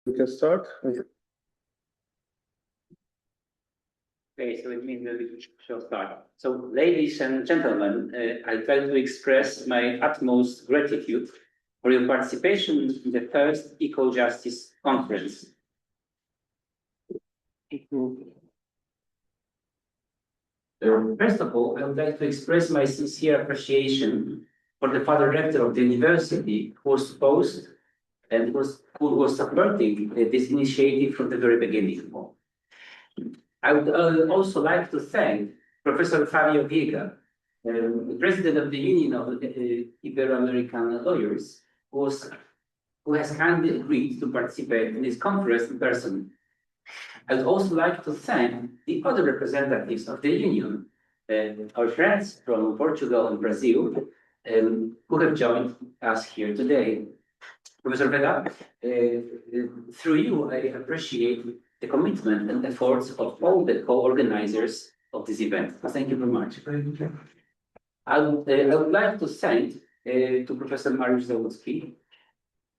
We can start. Okay, so it means that we shall start. So, ladies and gentlemen, I'd like to express my utmost gratitude for your participation in the first EcoJustice conference. First of all, I would like to express my sincere appreciation for the Father Rector of the university who was supposed and who was supporting this initiative from the very beginning. I would also like to thank Professor Fábio Veiga, the president of the Union of Iberoamerican Lawyers, who has kindly agreed to participate in this conference in person. I would also like to thank the other representatives of the Union, our friends from Portugal and Brazil, who have joined us here today. Professor Veiga, through you, I appreciate the commitment and efforts of all the co-organizers of this event. Thank you very much. I would like to thank to Professor Mariusz Załucki,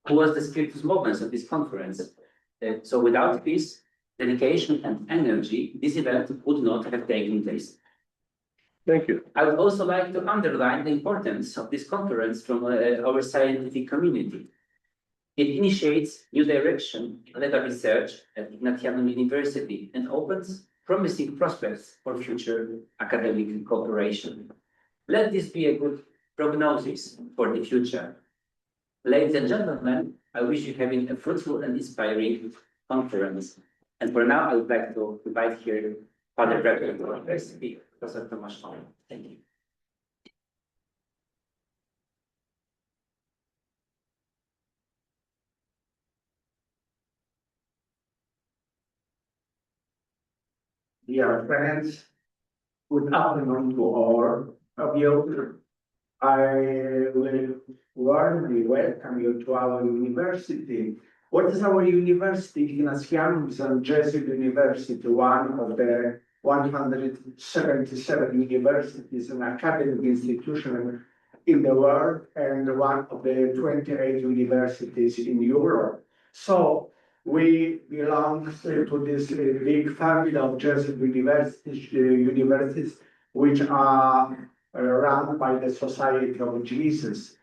who was the spiritus movens of this conference. So without his dedication and energy, this event would not have taken place. Thank you. I would also like to underline the importance of this conference from our scientific community. It initiates new direction in legal research at Ignatianum University and opens promising prospects for future academic cooperation. Let this be a good prognosis for the future. Ladies and gentlemen, I wish you having a fruitful and inspiring conference. And for now, I would like to invite here Father Rector to speak, Professor Tomasz. Thank you. Dear friends, good afternoon to all of you. I will warmly welcome you to our university. What is our university? Ignatianum is a Jesuit university, one of the 177 universities and academic institutions in the world, and one of the 28 universities in Europe. So we belong to this big family of Jesuit universities, which are run by the Society of Jesus.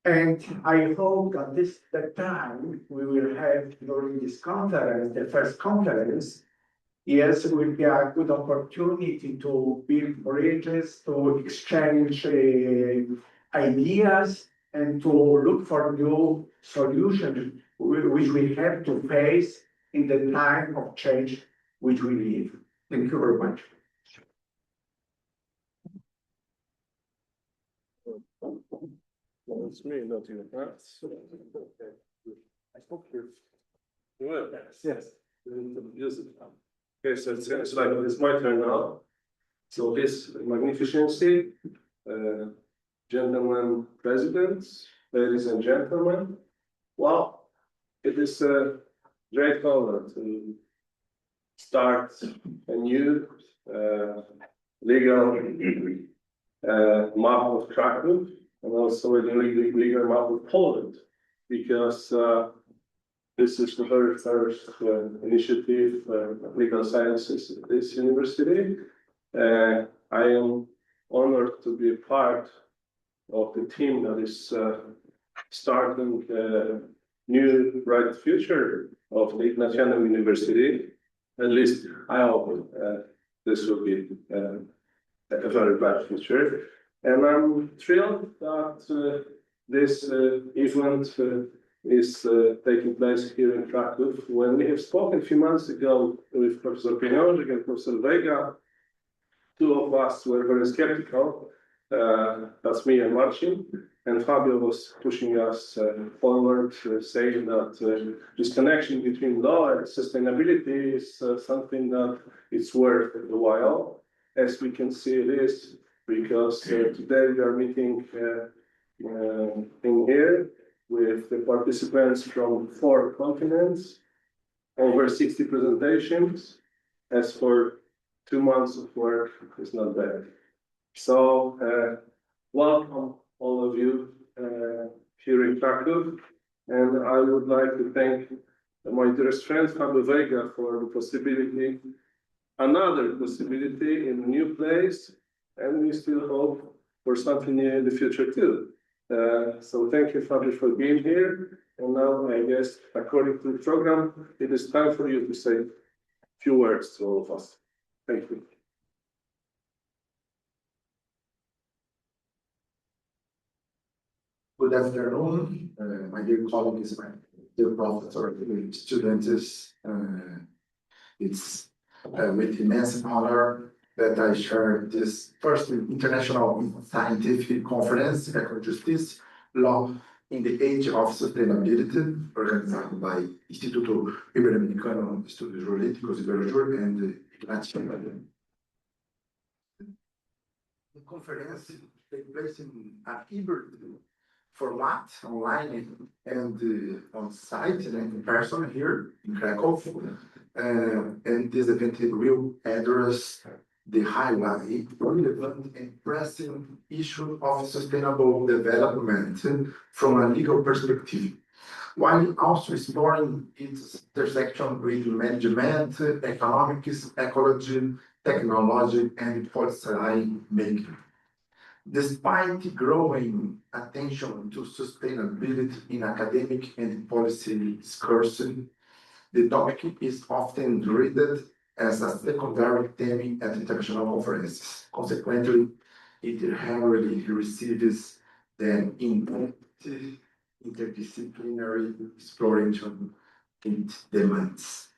And I hope that this is the time we will have during this conference, the first conference, yes, will be a good opportunity to build bridges, to exchange ideas, and to look for new solutions which we have to face in the time of change which we live. Thank you very much. Well, it's me, not you. I spoke here. Well, yes. Okay, so it's like it's my turn now. So His Magnificency, gentlemen presidents, ladies and gentlemen, well, it is a great honor to start a new legal map of Krakow and also a legal map of Poland, because this is the very first initiative of legal sciences at this university. I am honored to be a part of the team that is starting the new bright future of the Ignatianum University. At least I hope this will be a very bright future. And I'm thrilled that this event is taking place here in Krakow. When we have spoken a few months ago with Professor Pieniążek and Professor Veiga, two of us were very skeptical. That's me and Marcin. And Fábio was pushing us forward, saying that this connection between law and sustainability is something that it's worth a while. As we can see it is, because today we are meeting in here with the participants from 4 continents, over 60 presentations. As for 2 months of work, it's not bad. So welcome all of you here in Krakow, and I would like to thank my dearest friend Fábio Veiga for the possibility, another possibility in a new place, and we still hope for something new in the future too. So thank you, Fábio, for being here. And now, I guess, according to the program, it is time for you to say a few words to all of us. Thank you. Good afternoon, my dear colleagues, my dear professor, students. It's with immense honor that I share this first international scientific conference, EcoJustice, Law in the Age of Sustainability, organized by Instituto Iberoamerican Estudos Jurídicos, IBEROJUR, and Ignatianum. The conference takes place in an hybrid format, online and on site and in person here in Krakow. And this event will address the highly relevant and pressing issue of sustainable development from a legal perspective, while also exploring its intersection with management, economics, ecology, technology, and policy making. Despite growing attention to sustainability in academic and policy discussion, the topic is often treated as a secondary theme at international conferences. Consequently, it rarely receives the in-depth interdisciplinary exploration it demands.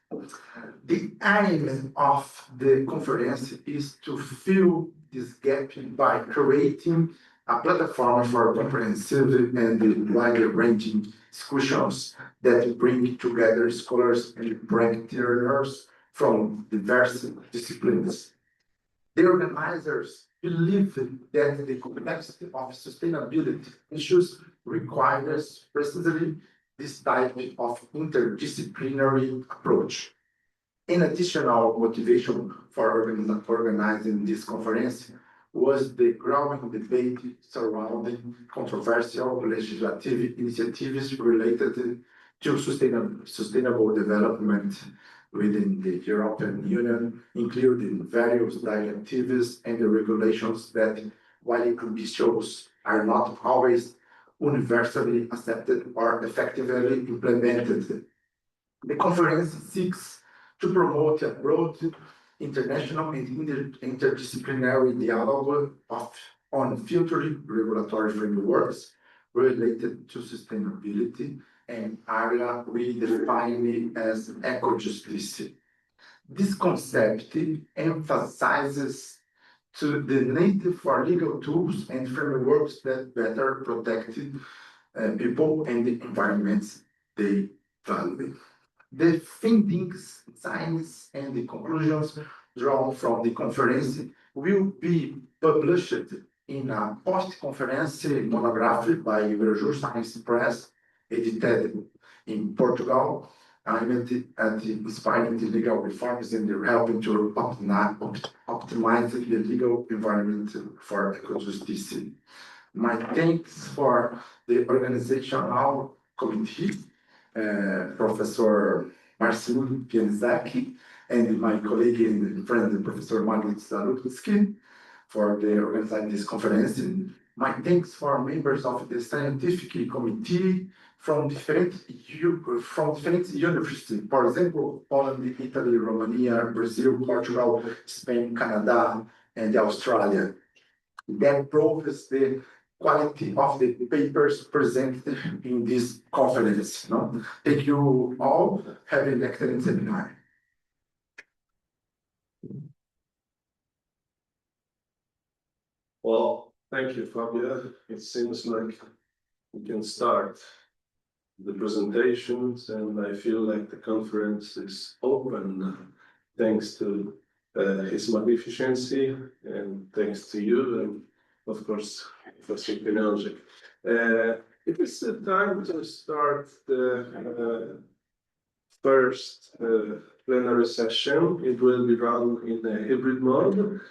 The aim of the conference is to fill this gap by creating a platform for comprehensive and wide-ranging discussions that bring together scholars and practitioners from diverse disciplines. The organizers believe that the complexity of sustainability issues requires precisely this type of interdisciplinary approach. An additional motivation for organizing this conference was the growing debate surrounding controversial legislative initiatives related to sustainable development within the European Union, including various directives and regulations that, while ambitious, are not always universally accepted or effectively implemented. The conference seeks to promote a broad international and interdisciplinary dialogue on future regulatory frameworks related to sustainability and area we define as eco-justice. This concept emphasizes to the need for legal tools and frameworks that better protect people and the environments they value. The findings, science, and the conclusions drawn from the conference will be published in a post-conference monograph by EcoJustice Science Press, edited in Portugal, aimed at inspiring the legal reforms and helping to optimize the legal environment for ecojustice. My thanks for the organizational committee, Professor Marcin, Pieniążek, and my colleague and friend, Professor Mariusz Załucki, for the organizing this conference. My thanks for members of the scientific committee from different universities, for example, Poland, Italy, Romania, Brazil, Portugal, Spain, Canada, and Australia. That proves the quality of the papers presented in this conference. No? Thank you all. Have an excellent seminar. Well, thank you, Fábio. It seems like we can start the presentations, and I feel like the conference is open thanks to His Magnificency, and thanks to you, and of course, Professor Pieniążek. It is time to start the first plenary session. It will be run in a hybrid mode.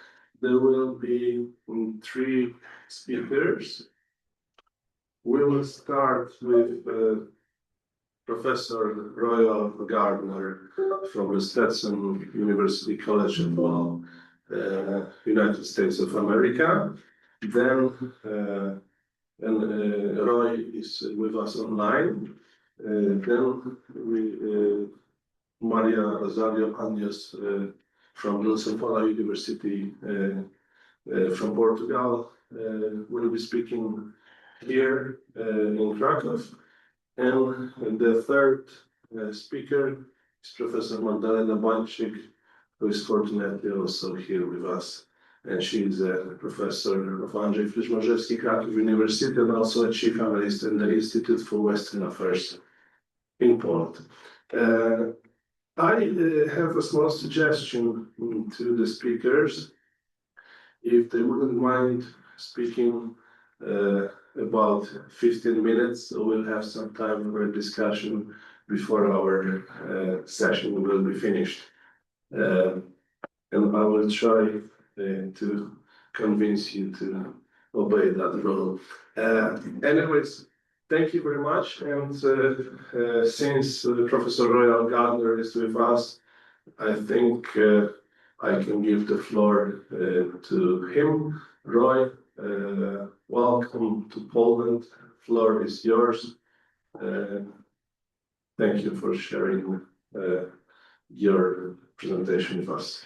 There will be 3 speakers. We will start with Professor Royal Gardner from the Stetson University College of Law, United States of America. Then, and Roy is with us online. Then Maria Rosario Anjos from Lusofona University from Portugal will be speaking here in Krakow. And the third speaker is Professor Magdalena Bańczyk, who is fortunately also here with us. And she is a professor of Andrzej Frisch-Marzewski Krakow University and also a chief analyst in the Institute for Western Affairs in Poland. I have a small suggestion to the speakers. If they wouldn't mind speaking about 15 minutes, so we'll have some time for a discussion before our session will be finished. And I will try to convince you to obey that rule. Anyways, thank you very much. And since Professor Royal Gardner is with us, I think I can give the floor to him. Roy, welcome to Poland. Floor is yours. Thank you for sharing your presentation with us.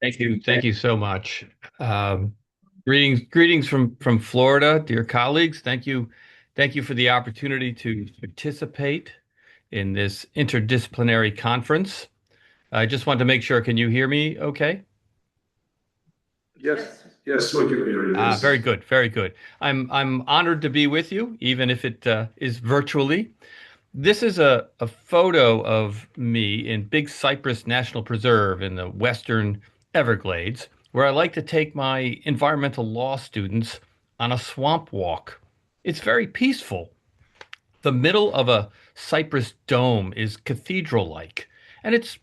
Thank you so much. Greetings from Florida, dear colleagues. Thank you for the opportunity to participate in this interdisciplinary conference. I just want to make sure, can you hear me okay? Yes, we can hear you. Yes. Very good, very good. I'm honored to be with you, even if it is virtually. This is a photo of me in Big Cypress National Preserve in the Western Everglades, where I like to take my environmental law students on a swamp walk. It's very peaceful. The middle of a cypress dome is cathedral-like, and it's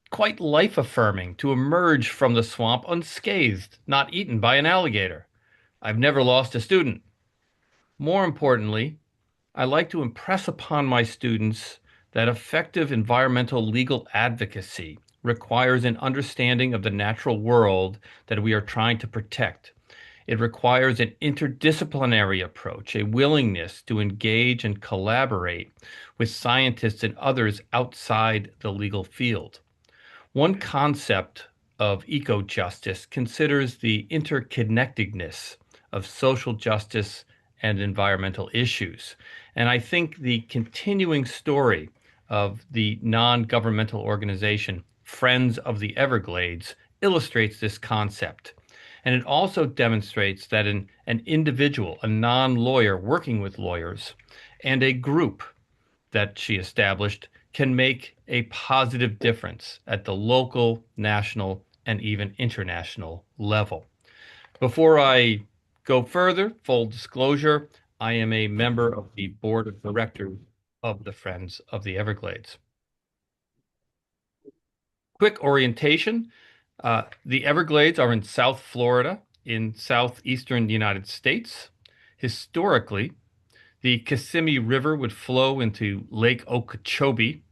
quite life-affirming to emerge from the swamp unscathed, not eaten by an alligator. I've never lost a student. More importantly, I like to impress upon my students that effective environmental legal advocacy requires an understanding of the natural world that we are trying to protect. It requires an interdisciplinary approach, a willingness to engage and collaborate with scientists and others outside the legal field. One concept of eco-justice considers the interconnectedness of social justice and environmental issues. And I think the continuing story of the non-governmental organization Friends of the Everglades illustrates this concept. And it also demonstrates that an individual, a non-lawyer working with lawyers, and a group that she established can make a positive difference at the local, national, and even international level. Before I go further, full disclosure, I am a member of the board of directors of the Friends of the Everglades. Quick orientation. The Everglades are in South Florida, in southeastern United States. Historically, the Kissimmee River would flow into Lake Okeechobee,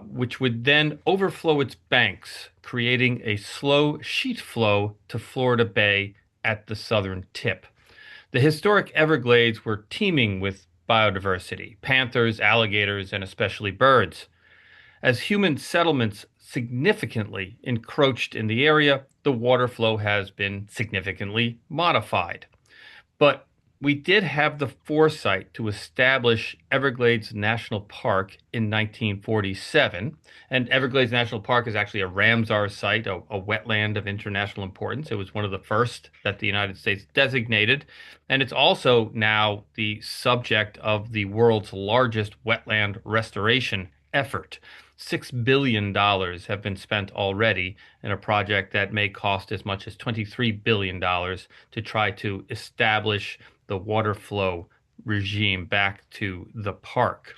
which would then overflow its banks, creating a slow sheet flow to Florida Bay at the southern tip. The historic Everglades were teeming with biodiversity, panthers, alligators, and especially birds. As human settlements significantly encroached in the area, the water flow has been significantly modified. But we did have the foresight to establish Everglades National Park in 1947. And Everglades National Park is actually a Ramsar site, a wetland of international importance. It was one of the first that the United States designated. And it's also now the subject of the world's largest wetland restoration effort. $6 billion have been spent already in a project that may cost as much as $23 billion to try to establish the water flow regime back to the park.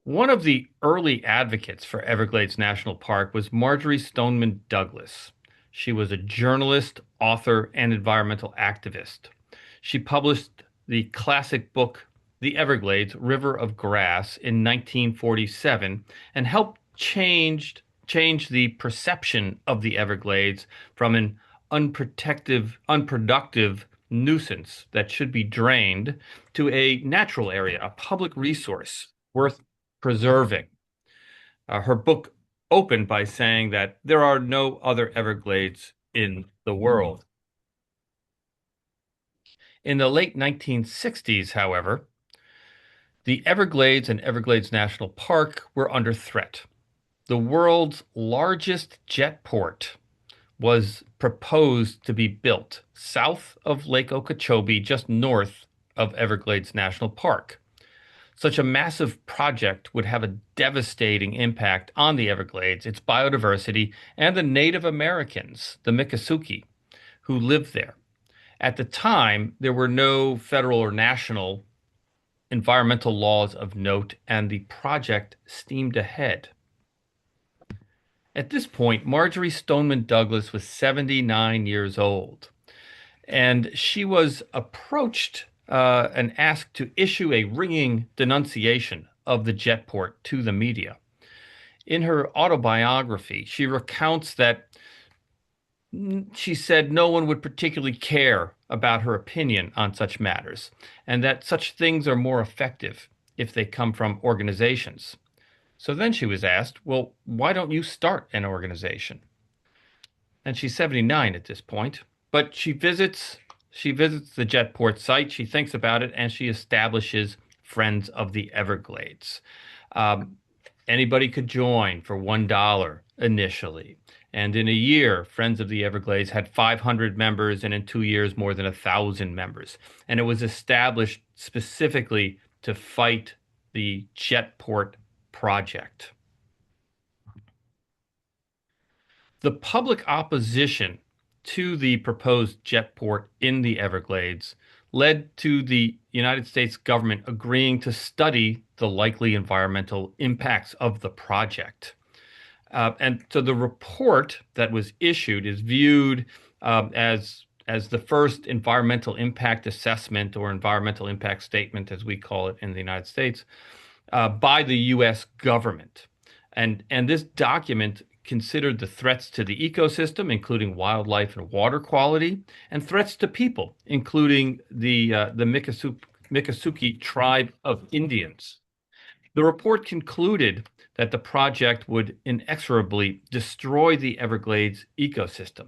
One of the early advocates for Everglades National Park was Marjorie Stoneman Douglas. She was a journalist, author, and environmental activist. She published the classic book, The Everglades, River of Grass, in 1947 and helped change the perception of the Everglades from an unproductive nuisance that should be drained to a natural area, a public resource worth preserving. Her book opened by saying that there are no other Everglades in the world. In the late 1960s, however, the Everglades and Everglades National Park were under threat. The world's largest jet port was proposed to be built south of Lake Okeechobee, just north of Everglades National Park. Such a massive project would have a devastating impact on the Everglades, its biodiversity, and the Native Americans, the Miccosukee, who lived there. At the time, there were no federal or national environmental laws of note, and the project steamed ahead. At this point, Marjorie Stoneman Douglas was 79 years old, and she was approached and asked to issue a ringing denunciation of the jetport to the media. In her autobiography, she recounts that she said no one would particularly care about her opinion on such matters, and that such things are more effective if they come from organizations. So then she was asked, well, why don't you start an organization? And she's 79 at this point, but she visits the jetport site, she thinks about it, and she establishes Friends of the Everglades. Anybody could join for $1 initially. And in a year, Friends of the Everglades had 500 members, and in 2 years, more than 1,000 members. And it was established specifically to fight the jetport project. The public opposition to the proposed jetport in the Everglades led to the United States government agreeing to study the likely environmental impacts of the project. And so the report that was issued is viewed as the first environmental impact assessment, or environmental impact statement, as we call it in the United States, by the U.S. government. And this document considered the threats to the ecosystem, including wildlife and water quality, and threats to people, including the Miccosukee tribe of Indians. The report concluded that the project would inexorably destroy the Everglades ecosystem.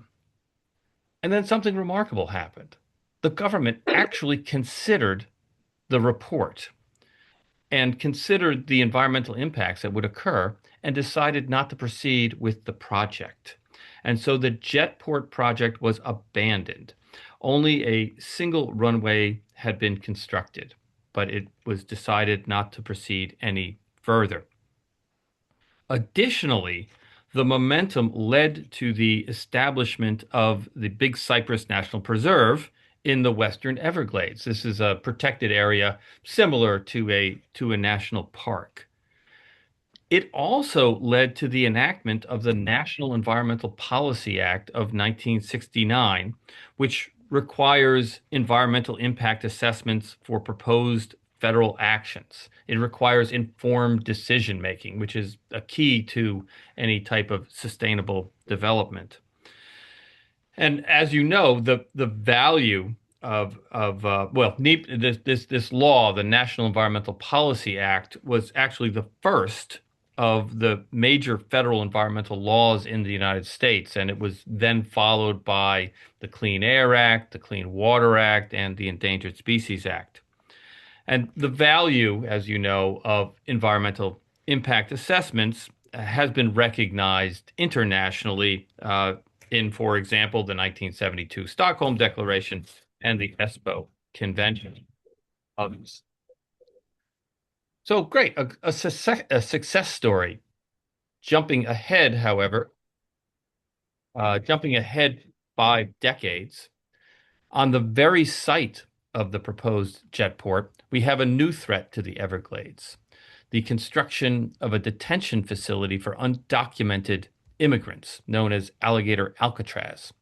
And then something remarkable happened. The government actually considered the report and considered the environmental impacts that would occur and decided not to proceed with the project. And so the jetport project was abandoned. Only a single runway had been constructed, but it was decided not to proceed any further. Additionally, the momentum led to the establishment of the Big Cypress National Preserve in the Western Everglades. This is a protected area similar to a national park. It also led to the enactment of the National Environmental Policy Act of 1969, which requires environmental impact assessments for proposed federal actions. It requires informed decision-making, which is a key to any type of sustainable development. And as you know, the value of this law, the National Environmental Policy Act, was actually the first of the major federal environmental laws in the United States, and it was then followed by the Clean Air Act, the Clean Water Act, and the Endangered Species Act. And the value, as you know, of environmental impact assessments has been recognized internationally in, for example, the 1972 Stockholm Declaration and the ESPO Convention. Others. So great, a success story. Jumping ahead, however, jumping ahead 5 decades, on the very site of the proposed jetport, we have a new threat to the Everglades: the construction of a detention facility for undocumented immigrants known as Alligator Alcatraz.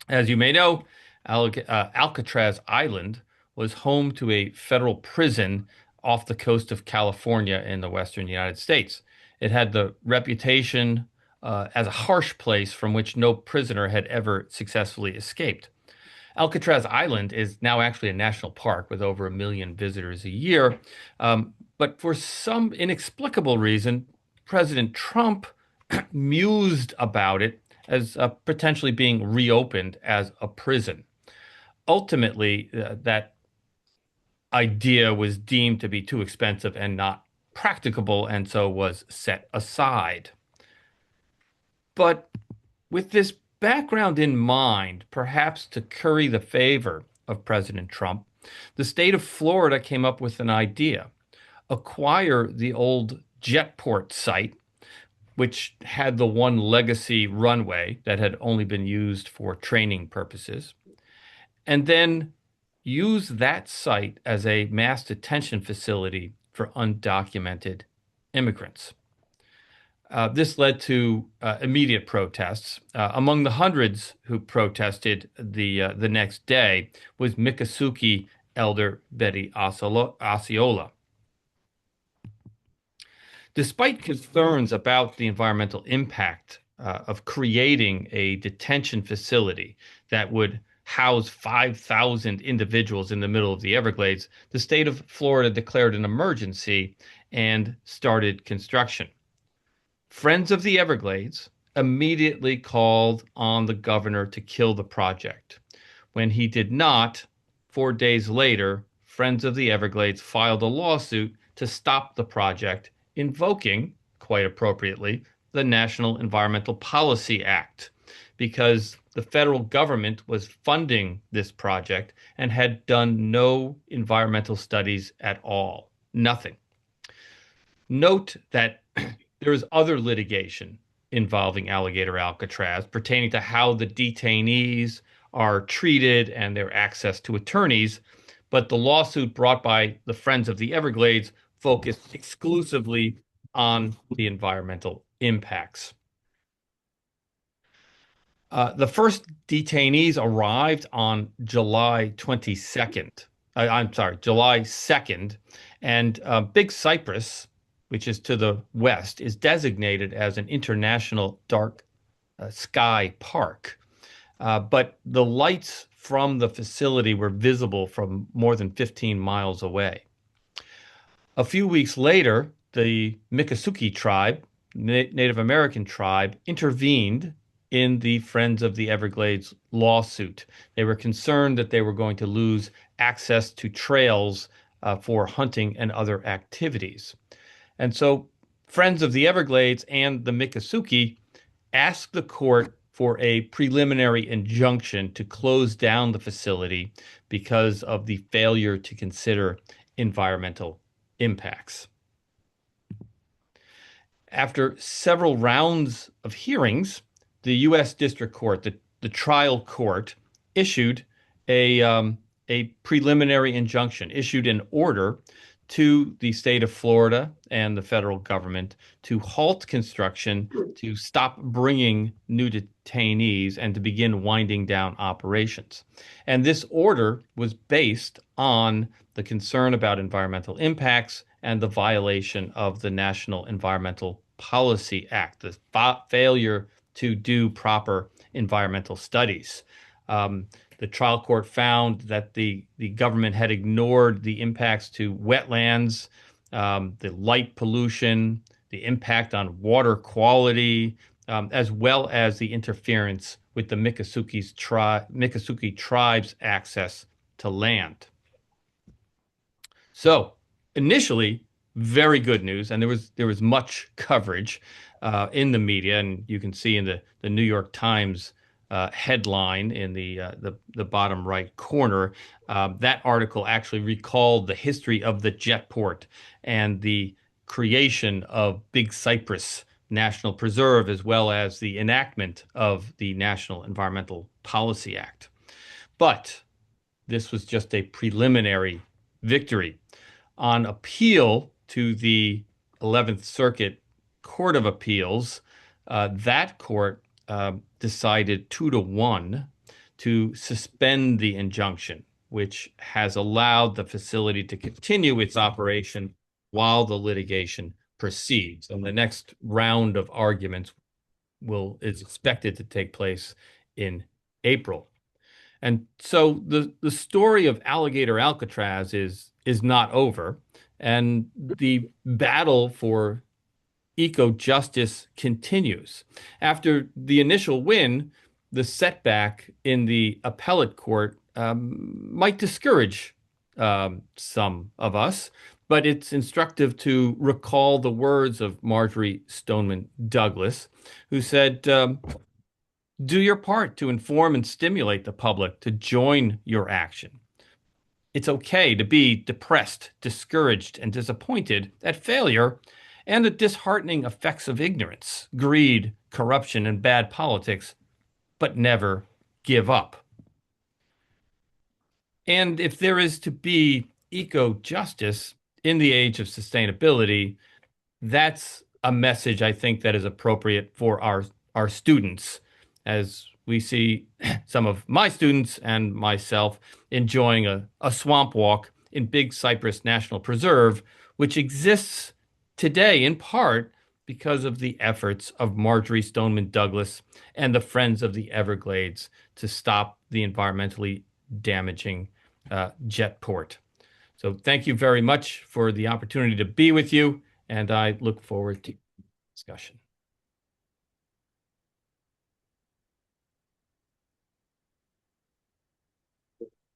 As you may know, Alcatraz Island was home to a federal prison off the coast of California in the western United States. It had the reputation as a harsh place from which no prisoner had ever successfully escaped. Alcatraz Island is now actually a national park with over 1 million visitors a year. But for some inexplicable reason, President Trump mused about it as potentially being reopened as a prison. Ultimately, that idea was deemed to be too expensive and not practicable, and so was set aside. But with this background in mind, perhaps to curry the favor of President Trump, the state of Florida came up with an idea: acquire the old jetport site, which had the one legacy runway that had only been used for training purposes, and then use that site as a mass detention facility for undocumented immigrants. This led to immediate protests. Among the hundreds who protested the next day was Miccosukee elder Betty Osceola. Despite concerns about the environmental impact of creating a detention facility that would house 5,000 individuals in the middle of the Everglades, the state of Florida declared an emergency and started construction. Friends of the Everglades immediately called on the governor to kill the project. When he did not, 4 days later, Friends of the Everglades filed a lawsuit to stop the project, invoking, quite appropriately, the National Environmental Policy Act, because the federal government was funding this project and had done no environmental studies at all. Nothing. Note that there is other litigation involving Alligator Alcatraz pertaining to how the detainees are treated and their access to attorneys, but the lawsuit brought by the Friends of the Everglades focused exclusively on the environmental impacts. The first detainees arrived on July 22nd. July 2nd, and Big Cypress, which is to the west, is designated as an international dark sky park. But the lights from the facility were visible from more than 15 miles away. A few weeks later, the Miccosukee tribe, Native American tribe, intervened in the Friends of the Everglades lawsuit. They were concerned that they were going to lose access to trails for hunting and other activities. And so Friends of the Everglades and the Miccosukee asked the court for a preliminary injunction to close down the facility because of the failure to consider environmental impacts. After several rounds of hearings, the U.S. District Court, the trial court, issued a preliminary injunction, issued an order to the state of Florida and the federal government to halt construction, to stop bringing new detainees, and to begin winding down operations. And this order was based on the concern about environmental impacts and the violation of the National Environmental Policy Act, the failure to do proper environmental studies. The trial court found that the government had ignored the impacts to wetlands, the light pollution, the impact on water quality, as well as the interference with the Miccosukee tribe's access to land. So initially, very good news, and there was much coverage in the media, and you can see in the New York Times headline in the bottom right corner. That article actually recalled the history of the jetport and the creation of Big Cypress National Preserve, as well as the enactment of the National Environmental Policy Act. But this was just a preliminary victory. On appeal to the 11th Circuit Court of Appeals, that court decided 2-1 to suspend the injunction. which has allowed the facility to continue its operation while the litigation proceeds. And the next round of arguments is expected to take place in April. And so the story of Alligator Alcatraz is not over, and the battle for EcoJustice continues. After the initial win, the setback in the appellate court might discourage some of us, but it's instructive to recall the words of Marjorie Stoneman Douglas, who said, do your part to inform and stimulate the public to join your action. It's okay to be depressed, discouraged, and disappointed at failure and the disheartening effects of ignorance, greed, corruption, and bad politics, but never give up. And if there is to be eco-justice in the age of sustainability, that's a message I think that is appropriate for our students, as we see some of my students and myself enjoying a swamp walk in Big Cypress National Preserve, which exists today in part because of the efforts of Marjorie Stoneman Douglas and the Friends of the Everglades to stop the environmentally damaging jet port. So thank you very much for the opportunity to be with you, and I look forward to discussion.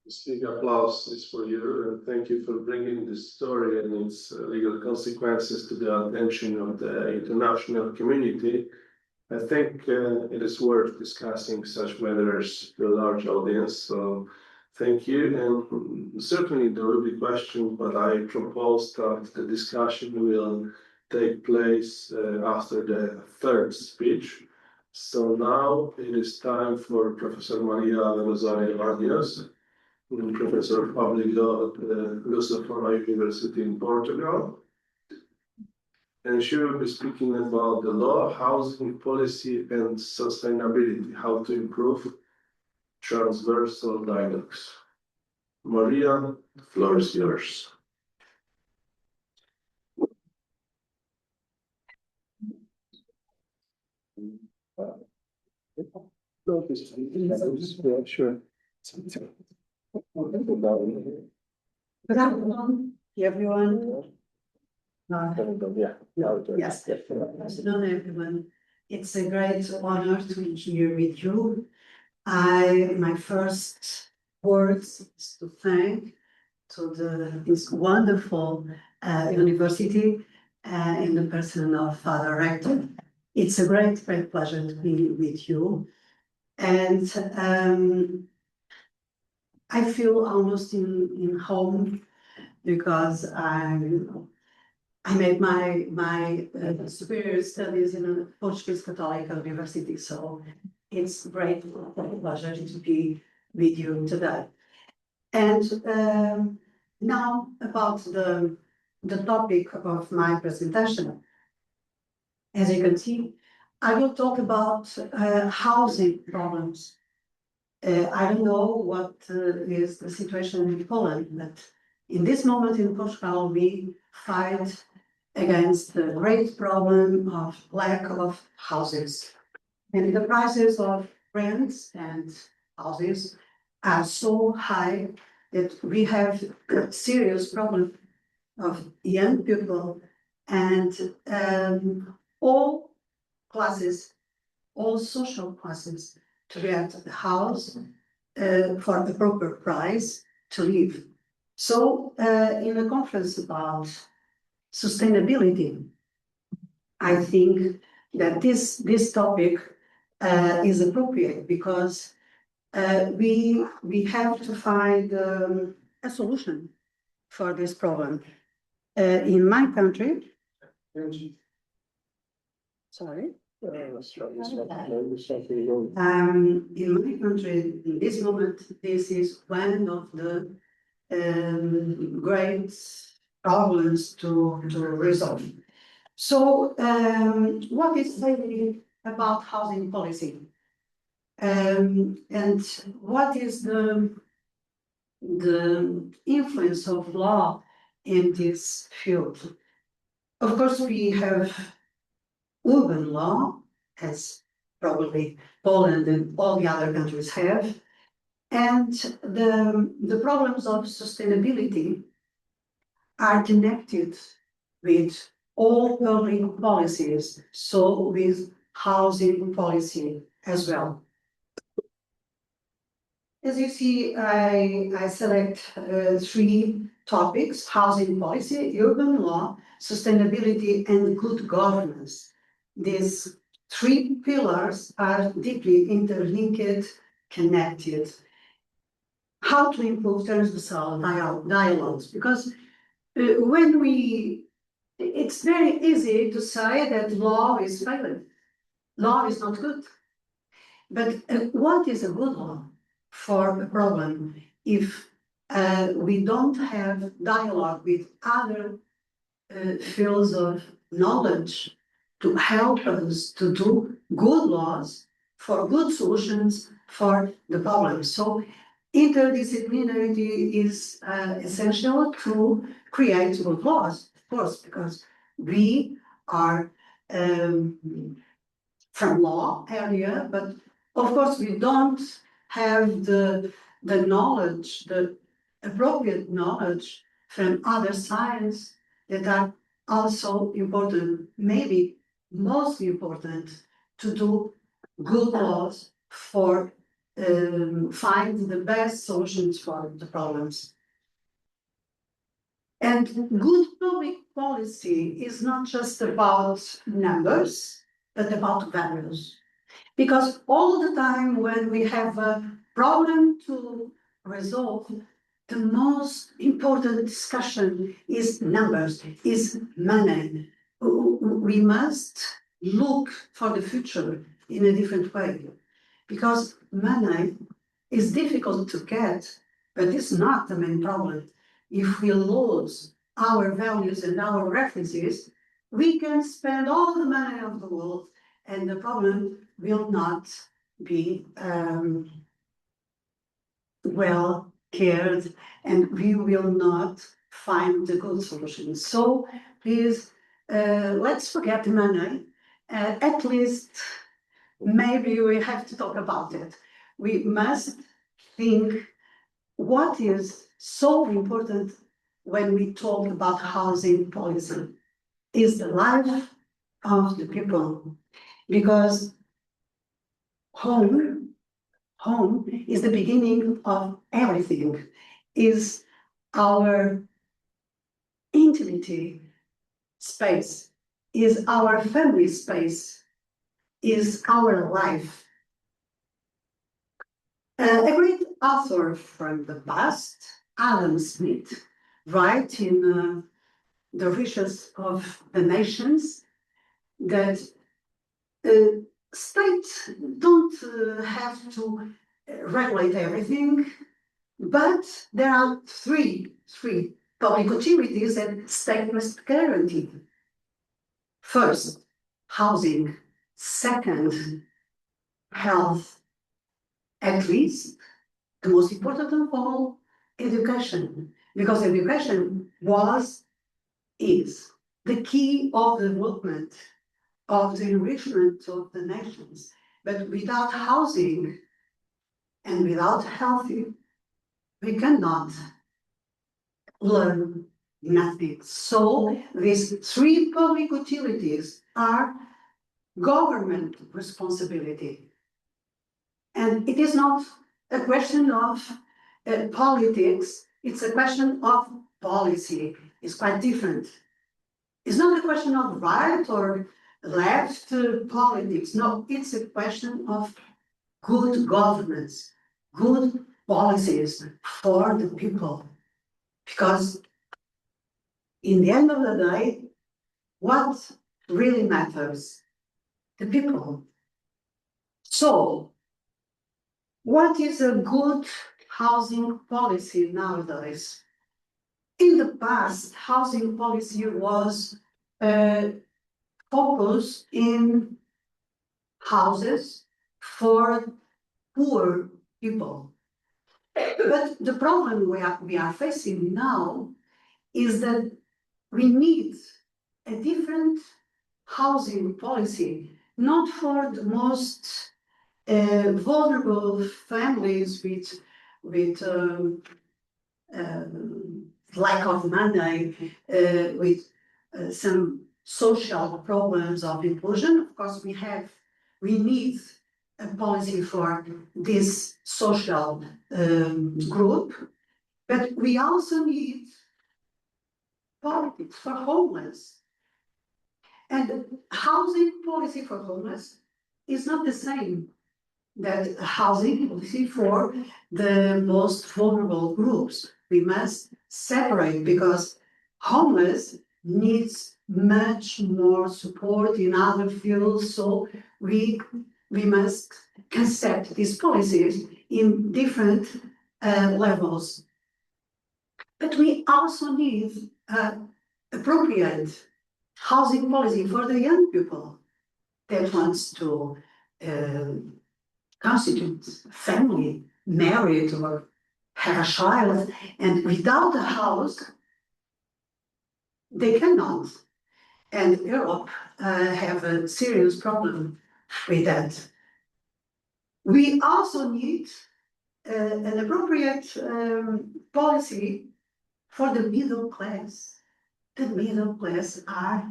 This big applause is for you, and thank you for bringing this story and its legal consequences to the attention of the international community. I think it is worth discussing such matters to a large audience. So thank you, and certainly there will be questions, but I propose that the discussion will take place after the third speech. So now it is time for Professor Maria Rosario Anjos, Professor of Public Law at Lusofona University in Portugal. And she will be speaking about the law, housing policy, and sustainability, how to improve transversal dialogues. Maria, the floor is yours. Sure. Good afternoon, everyone. Yes, good afternoon, everyone. It's a great honor to be here with you. My first words is to thank to this wonderful university in the person of Father Rector. It's a great pleasure to be with you. And I feel almost in home because I made my superior studies in a Portuguese Catholic University, so it's a great pleasure to be with you today. And now about the topic of my presentation. As you can see, I will talk about housing problems. I don't know what is the situation in Poland, but in this moment in Portugal, we fight against the great problem of lack of houses. And the prices of rents and houses are so high that we have a serious problem of young people and all classes, all social classes, to get a house for the proper price to live. So in a conference about sustainability, I think that this topic is appropriate because we have to find a solution for this problem. In my country, sorry. In my country, in this moment, this is one of the great problems to resolve. So, what is really about housing policy? And what is the the influence of law in this field. Of course, we have urban law, as probably Poland and all the other countries have, and the problems of sustainability are connected with all public policies, so with housing policy as well. As you see, I select three topics: housing policy, urban law, sustainability, and good governance. These three pillars are deeply interlinked, connected. How to improve transversal dialogues? Because it's very easy to say that law is failing. Law is not good. But what is a good law for a problem if we don't have dialogue with other fields of knowledge to help us to do good laws for good solutions for the problem? So interdisciplinarity is essential to create good laws, of course, because we are from law area, but of course we don't have the knowledge, the appropriate knowledge from other science that are also important, maybe most important, to do good laws for find the best solutions for the problems. And good public policy is not just about numbers, but about values. Because all the time when we have a problem to resolve, the most important discussion is numbers, is money. We must look for the future in a different way. Because money is difficult to get, but it's not the main problem. If we lose our values and our references, we can spend all the money of the world and the problem will not be well cared, and we will not find the good solutions. So please, let's forget the money. At least, maybe we have to talk about it. We must think what is so important when we talk about housing policy is the life of the people. Because home is the beginning of everything, is our intimate space, is our family space, is our life. A great author from the past, Adam Smith, writes in The Riches of the Nations that states don't have to regulate everything, but there are three public utilities that state must guarantee. First, housing. Second, health. At least, the most important of all, education. Because education is the key of development, of the enrichment of the nations. But without housing and without health, we cannot learn nothing. So these three public utilities are government responsibility. And it is not a question of politics, it's a question of policy. It's quite different. It's not a question of right or left politics. No, it's a question of good governance, good policies for the people. Because in the end of the day, what really matters? The people. So, what is a good housing policy nowadays? In the past, housing policy was focused in houses for poor people. But the problem we are facing now is that we need a different housing policy, not for the most vulnerable families with lack of money, with some social problems of inclusion. Of course, we need a policy for this social group, but we also need politics for homeless. And housing policy for homeless is not the same that housing policy for the most vulnerable groups. We must separate because homeless needs much more support in other fields. So we must concept these policies in different levels. But we also need appropriate housing policy for the young people that wants to constitute family, married, or have a child, and without a house, they cannot. And Europe have a serious problem with that. We also need an appropriate policy for the middle class. The middle class are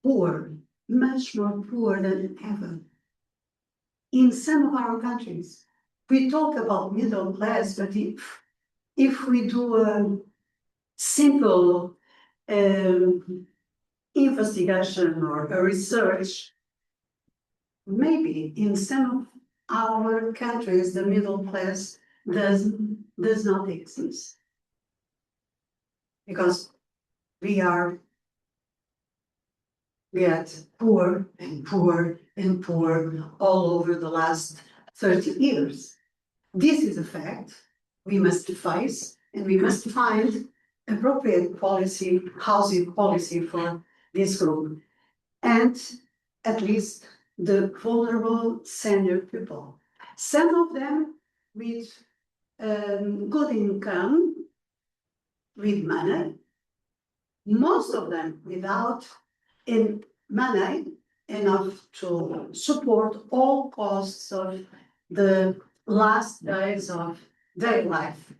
poor, much more poor than ever. In some of our countries, we talk about middle class, but if we do a simple investigation or a research, maybe in some of our countries, the middle class does not exist. Because we get poor and poor and poor all over the last 30 years. This is a fact we must face, and we must find appropriate policy, housing policy for this group, and at least the vulnerable senior people. Some of them with good income, with money, most of them without money enough to support all costs of the last days of their life.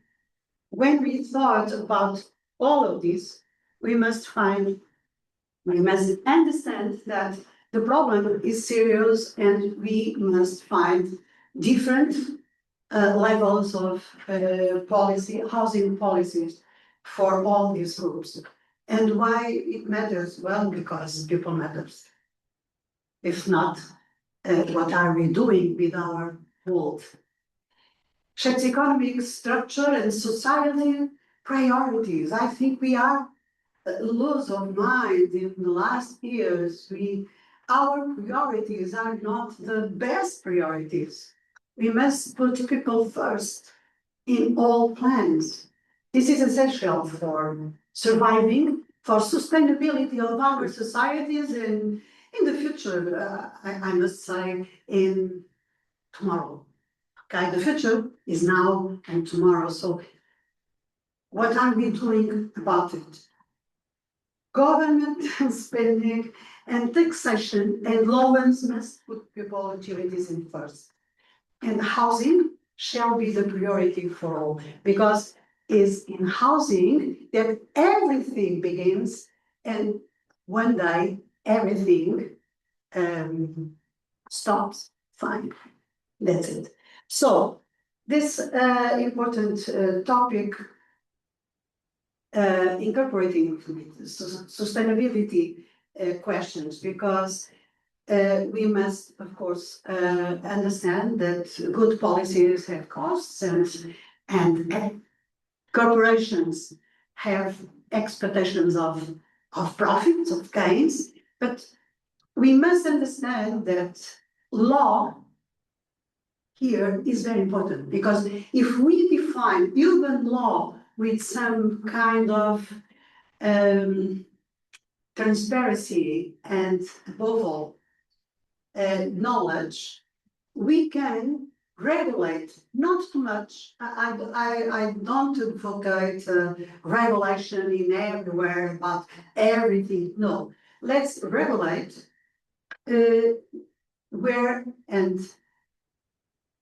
When we thought about all of this, we must understand that the problem is serious, and we must find different levels of policy, housing policies for all these groups. And why it matters? Well, because people matters. If not, what are we doing with our world? Shapes economic structure and society priorities. I think we are loose of mind in the last years. Our priorities are not the best priorities. We must put people first in all plans. This is essential for surviving, for sustainability of our societies, and in the future, I must say, in tomorrow. Okay, the future is now and tomorrow. So what are we doing about it? Government spending and taxation and loans must put people utilities in first. And housing shall be the priority for all, because it's in housing that everything begins, and one day everything stops. Fine, that's it. So this important topic, incorporating sustainability questions, because we must, of course, understand that good policies have costs, and corporations have expectations of profits, of gains, but we must understand that law here is very important, because if we define urban law with some kind of transparency and above all knowledge, we can regulate, not too much. I don't advocate regulation in everywhere about everything. No, let's regulate where and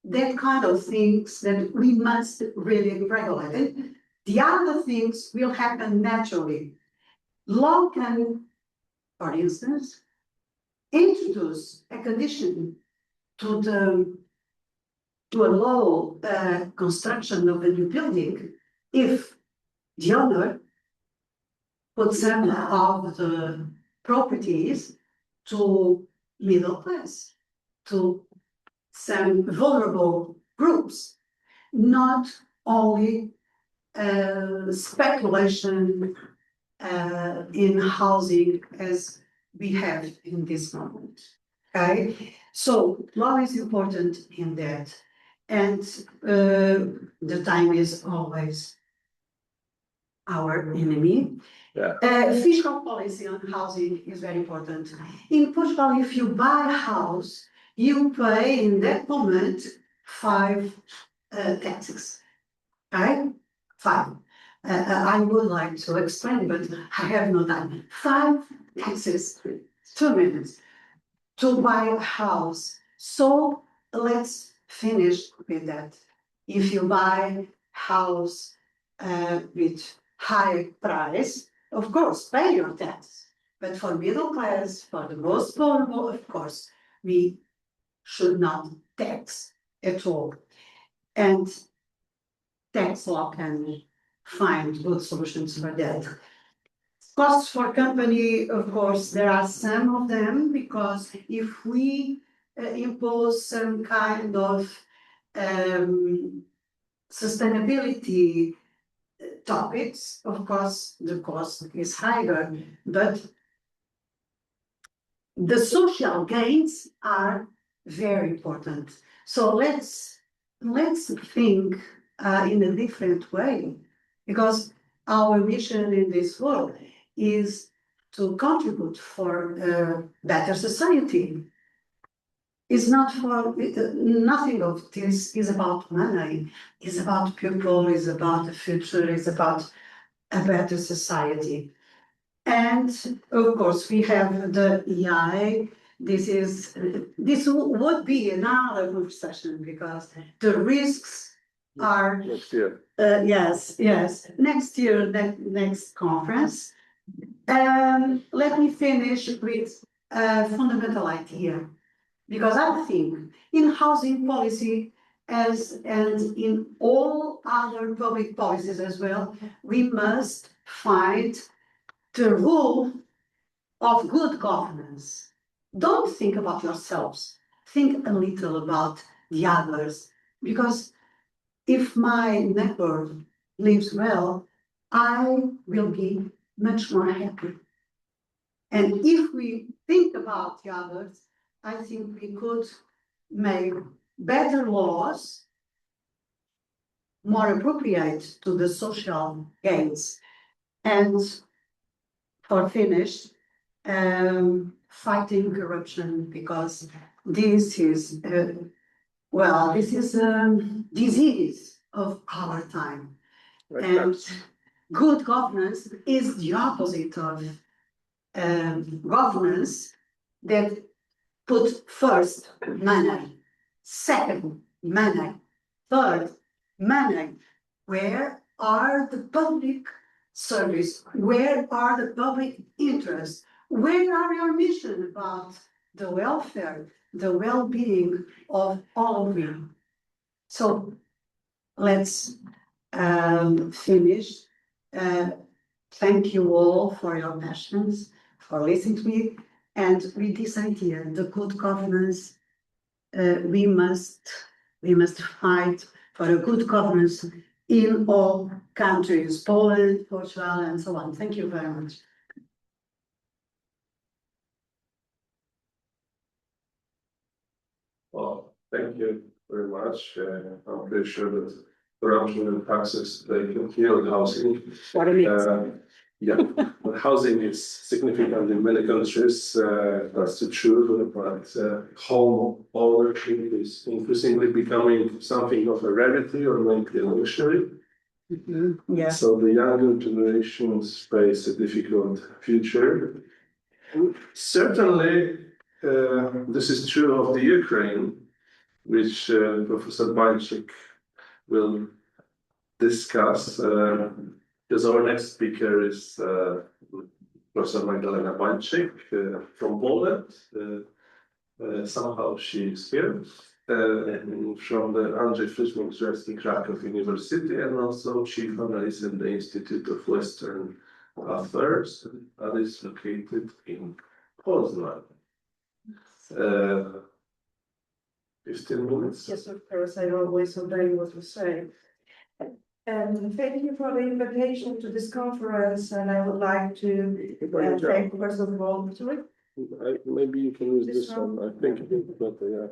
that kind of things that we must really regulate. The other things will happen naturally. Law can, for instance, introduce a condition to allow construction of a new building if the owner puts some of the properties to middle class, to some vulnerable groups, not only speculation in housing as we have in this moment. Okay, so law is important in that, and the time is always our enemy. Fiscal policy on housing is very important. In Portugal, if you buy a house, you pay in that moment 5 taxes. Okay, 5. I would like to explain, but I have no time. 5 taxes, 2 minutes, to buy a house. So let's finish with that. If you buy house with high price, of course, pay your tax. But for middle class, for the most vulnerable, of course, we should not tax at all. And tax law can find good solutions for that. Costs for company, of course, there are some of them, because if we impose some kind of sustainability topics, of course, the cost is higher, but the social gains are very important. So let's think in a different way, because our mission in this world is to contribute for a better society. It's not for nothing of this is about money. It's about people. It's about the future. It's about a better society. And of course, we have the EI. This would be another conversation, because the risks are Next year. yes. Next year, next conference. Let me finish with a fundamental idea, because I think in housing policy and in all other public policies as well, we must find the rule of good governance. Don't think about yourselves. Think a little about the others, because if my neighbor lives well, I will be much more happy. And if we think about the others, I think we could make better laws more appropriate to the social gains. And for finish, fighting corruption, because this is this is a disease of our time. And good governance is the opposite of governance that put first money, second money, third money. Where are the public service? Where are the public interests? Where are your mission about the welfare, the well-being of all of you? So let's finish. Thank you all for your passions, for listening to me, and with this idea, the good governance. We must fight for a good governance in all countries, Poland, Portugal, and so on. Thank you very much. Well, thank you very much. I'm pretty sure that corruption and taxes, they can kill housing. What a mix. Yeah, but housing is significant in many countries, that's the truth, but home ownership is increasingly becoming something of a rarity or maybe a luxury. Yeah. So the younger generations face a difficult future. Certainly, this is true of the Ukraine, which Professor Bańczyk will discuss. Because our next speaker is Professor Magdalena Bańczyk from Poland. Somehow she is here. From the Andrzej Friedrich Krakow University, and also chief analyst in the Institute of Western Affairs, that is located in Poznan. 15 minutes. Yes, of course, I always obey what you say. And thank you for the invitation to this conference, and I would like to thank first of all, sorry? Maybe you can use This this one, I think it's better, yeah.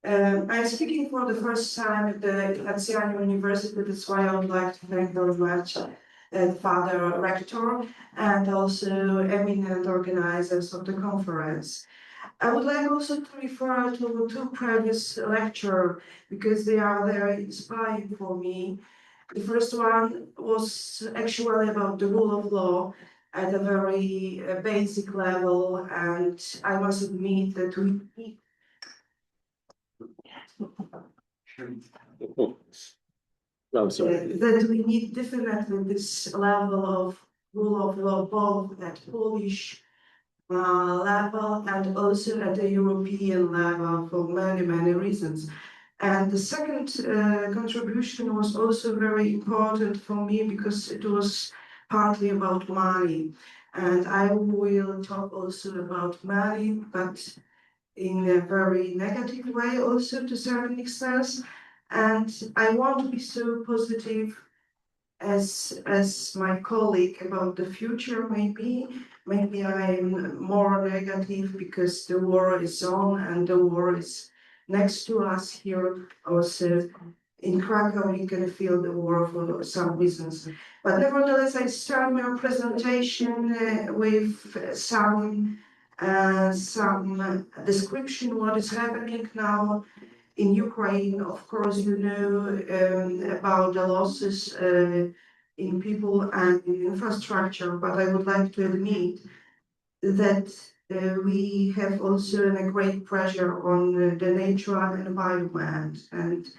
I'm speaking for the first time at the Ignatianum University, that's why I would like to thank very much Father Rector and also eminent organizers of the conference. I would like also to refer to two previous lectures because they are very inspiring for me. The first one was actually about the rule of law at a very basic level, and I must admit that we need I'm sorry. that we need definitely this level of rule of law both at Polish level and also at the European level for many reasons. And the second contribution was also very important for me because it was partly about money. And I will talk also about money, but in a very negative way also to a certain extent. And I want to be so positive as my colleague about the future. Maybe I'm more negative because the war is on and the war is next to us here. Also in Krakow, we can feel the war for some reasons. But nevertheless, I start my presentation with some description what is happening now in Ukraine. Of course, you know about the losses in people and in infrastructure, but I would like to admit that we have also a great pressure on the natural environment. And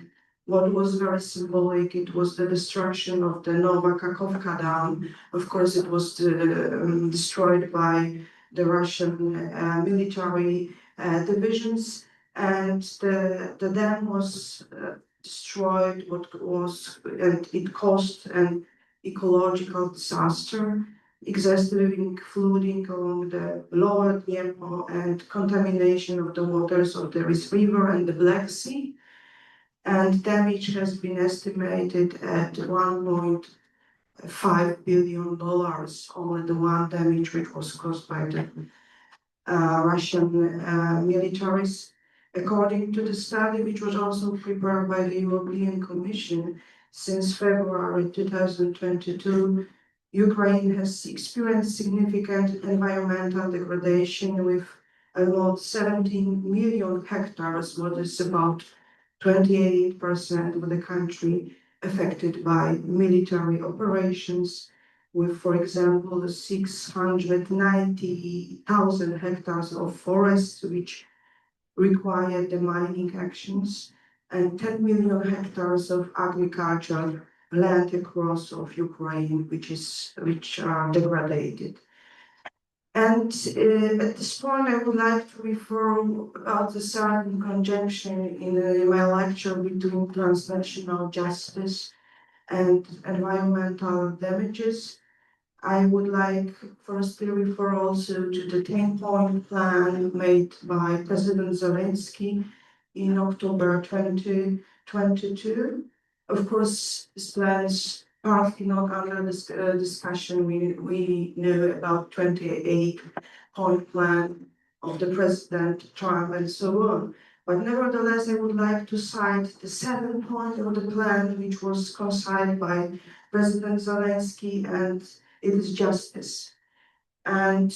what was very symbolic, it was the destruction of the Nowa Kakhovka Dam. Of course, it was destroyed by the Russian military divisions, and the dam was destroyed, and it caused an ecological disaster, exhausting flooding along the lower Dnieper and contamination of the waters of the River and the Black Sea. And damage has been estimated at $1.5 billion, only the one damage which was caused by the Russian militaries. According to the study, which was also prepared by the European Commission, since February 2022, Ukraine has experienced significant environmental degradation with about 17 million hectares, what is about 28% of the country affected by military operations, with, for example, 690,000 hectares of forests which require the mining actions, and 10 million hectares of agricultural land across of Ukraine, which are degraded. And at this point, I would like to refer about the certain conjunction in my lecture between transnational justice and environmental damages. I would like first to refer also to the 10-point plan made by President Załucki in October 2022. Of course, this plan is partly not under this discussion. We know about 28-point plan of the President Trump and so on. But nevertheless, I would like to cite the 7th point of the plan, which was co-signed by President Załucki and it is justice. And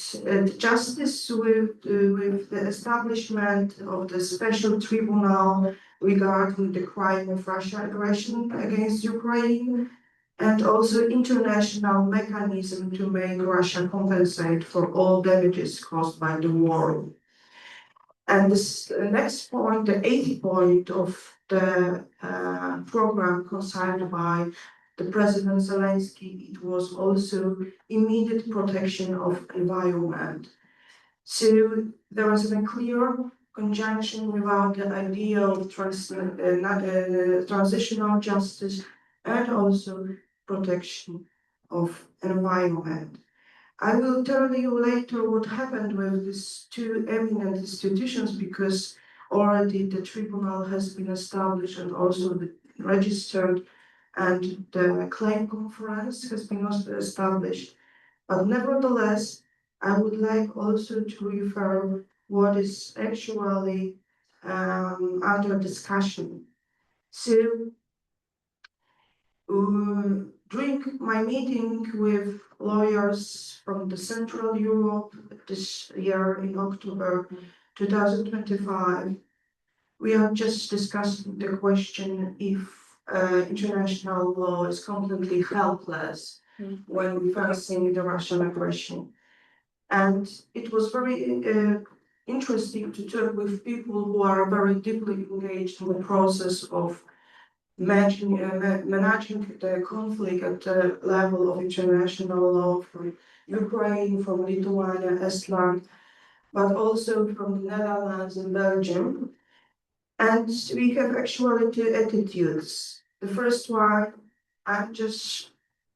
justice with the establishment of the special tribunal regarding the crime of Russian aggression against Ukraine, and also international mechanism to make Russia compensate for all damages caused by the war. And this next point, the 80th point of the program consigned by the President Zelensky, it was also immediate protection of environment. So there was a clear conjunction without the idea of transitional justice and also protection of environment. I will tell you later what happened with these two eminent institutions, because already the tribunal has been established and also registered, and the claim conference has been also established. But nevertheless, I would like also to refer what is actually under discussion. So during my meeting with lawyers from the Central Europe this year in October 2025, we are just discussing the question if international law is completely helpless when facing the Russian aggression. And it was very interesting to talk with people who are very deeply engaged in the process of managing the conflict at the level of international law from Ukraine, from Lithuania, Estland, but also from the Netherlands and Belgium. And we have actually two attitudes. The first one, I'm just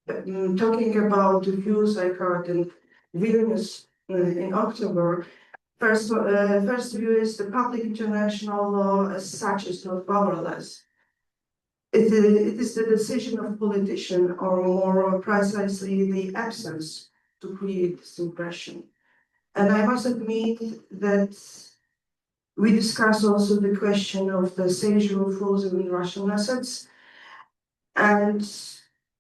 talking about the views I heard in Vilnius in October. First view is the public international law as such is not powerless. It is the decision of politicians, or more precisely the absence, to create this impression. And I must admit that we discussed also the question of the seizure of frozen in Russian assets, and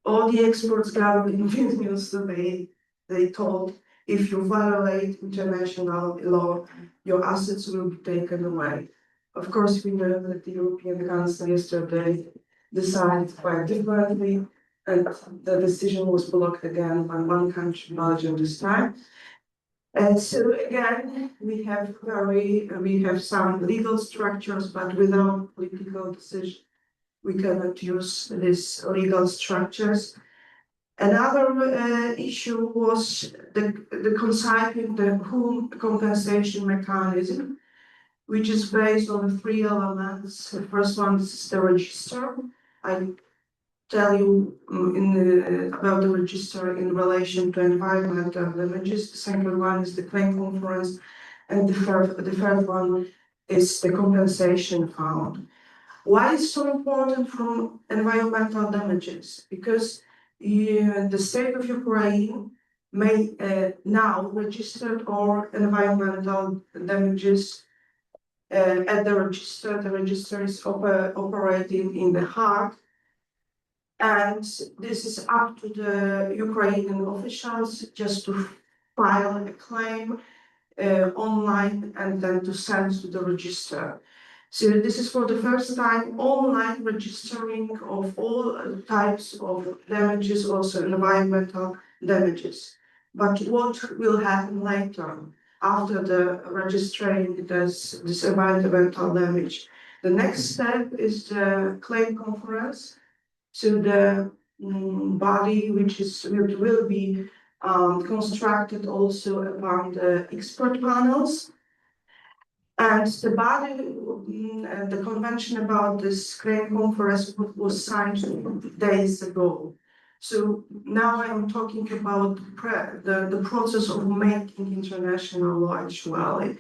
all the experts gathered in Vilnius today, they told, if you violate international law, your assets will be taken away. Of course, we know that the European Council yesterday decided quite differently, and the decision was blocked again by one country, Belgium, this time. And so again, we have some legal structures, but without political decision, we cannot use these legal structures. Another issue was the consigning the home compensation mechanism, which is based on three elements. The first one is the register. I tell you about the register in relation to environmental damages. The second one is the claim conference, and the third one is the compensation fund. Why is so important from environmental damages? Because the state of Ukraine may now register all environmental damages at the register. The register is operating in The Hague, and this is up to the Ukrainian officials just to file a claim online and then to send to the register. So this is for the first time online registering of all types of damages, also environmental damages. But what will happen later after the registering this environmental damage? The next step is the claim conference. So the body which will be constructed also among the expert panels. And the body, the convention about this claim conference was signed days ago. So now I'm talking about the process of making international law actually.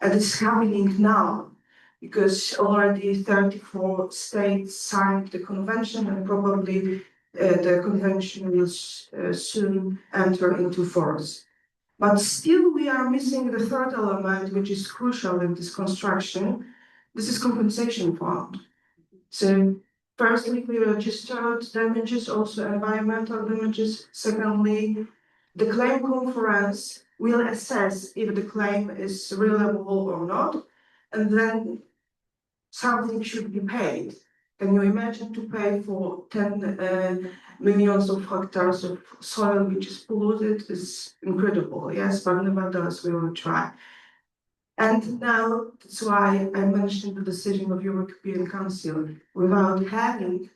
And it's happening now, because already 34 states signed the convention, and probably the convention will soon enter into force. But still we are missing the third element, which is crucial in this construction. This is compensation fund. So firstly, we registered damages, also environmental damages. Secondly, the claim conference will assess if the claim is reliable or not, and then something should be paid. Can you imagine to pay for 10 millions of hectares of soil which is polluted? Is incredible, yes, but nevertheless we will try. And now that's why I mentioned the decision of European Council. Without having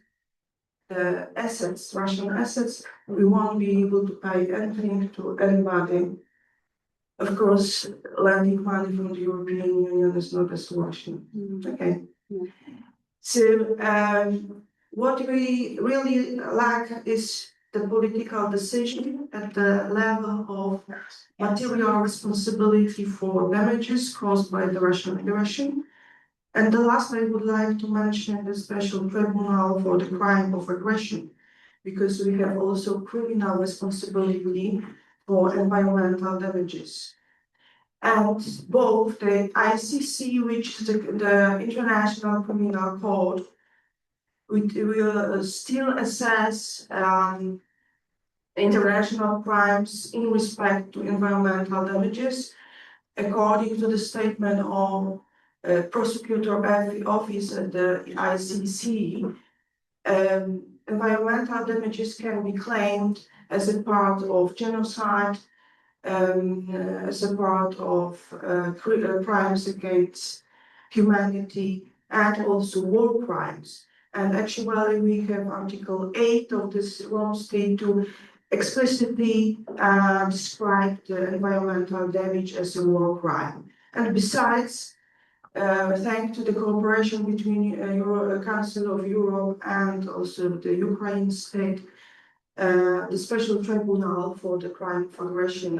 assets, Russian assets, we won't be able to pay anything to anybody. Of course, lending money from the European Union is not a solution. Okay. So what we really lack is the political decision at the level of material responsibility for damages caused by the Russian aggression. And the last I would like to mention the special tribunal for the crime of aggression, because we have also criminal responsibility for environmental damages. And both the ICC, which is the International Criminal Court, will still assess international crimes in respect to environmental damages, according to the statement of prosecutor office at the ICC. Environmental damages can be claimed as a part of genocide, as a part of crimes against humanity, and also war crimes. And actually, we have Article 8 of this Rome Statute explicitly describe the environmental damage as a war crime. And besides, thanks to the cooperation between Council of Europe and also the Ukraine state, the special tribunal for the crime of aggression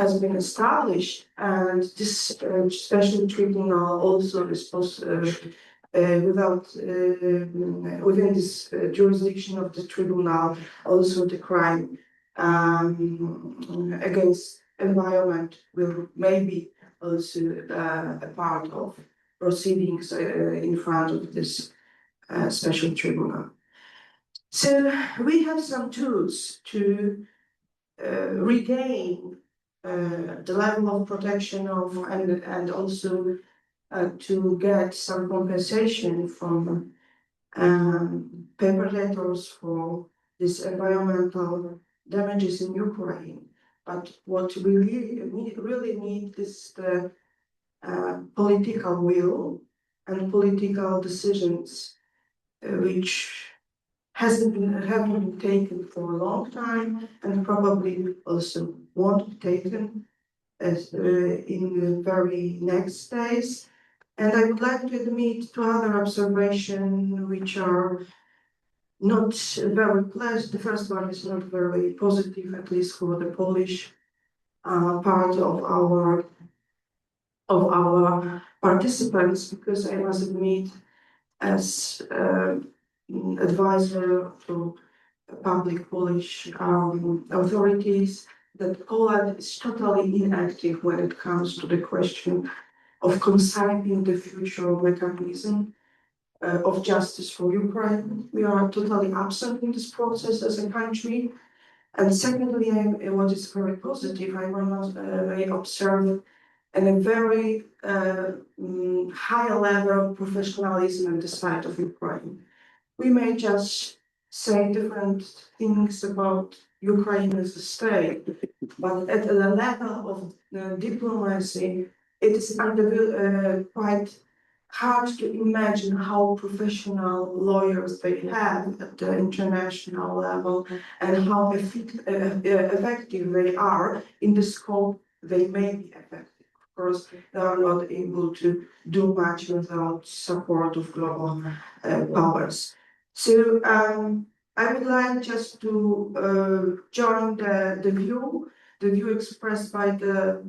has been established, and this special tribunal also is within this jurisdiction of the tribunal, also the crime against environment will maybe also a part of proceedings in front of this special tribunal. So we have some tools to regain the level of protection of and also to get some compensation from perpetrators for these environmental damages in Ukraine. But what we really need is the political will and political decisions, which haven't been taken for a long time, and probably also won't be taken as in the very next days. And I would like to admit to other observations which are not very pleasant. The first one is not very positive, at least for the Polish part of our participants, because I must admit, as advisor to public Polish authorities, that Poland is totally inactive when it comes to the question of conceiving the future mechanism of justice for Ukraine. We are totally absent in this process as a country. And secondly, what is very positive, I want to observe a very high level of professionalism on the side of Ukraine. We may just say different things about Ukraine as a state, but at the level of diplomacy, it is quite hard to imagine how professional lawyers they have at the international level and how effective they are in the scope they may be effective. Of course, they are not able to do much without support of global powers. So I would like just to join the view expressed by the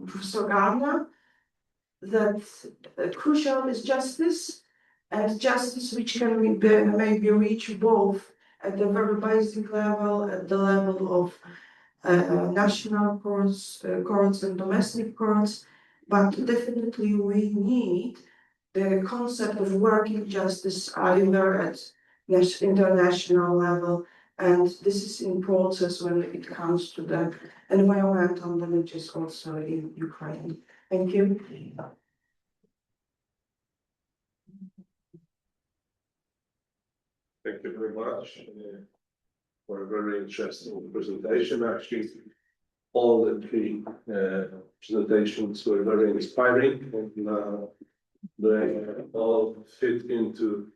Professor Gardner, that crucial is justice, and justice which can maybe reach both at the very basic level, at the level of national courts and domestic courts, but definitely we need the concept of working justice either at international level And this is in process when it comes to the environmental damages also in Ukraine. Thank you. Thank you very much for a very interesting presentation. Actually, all the three presentations were very inspiring, and they all fit into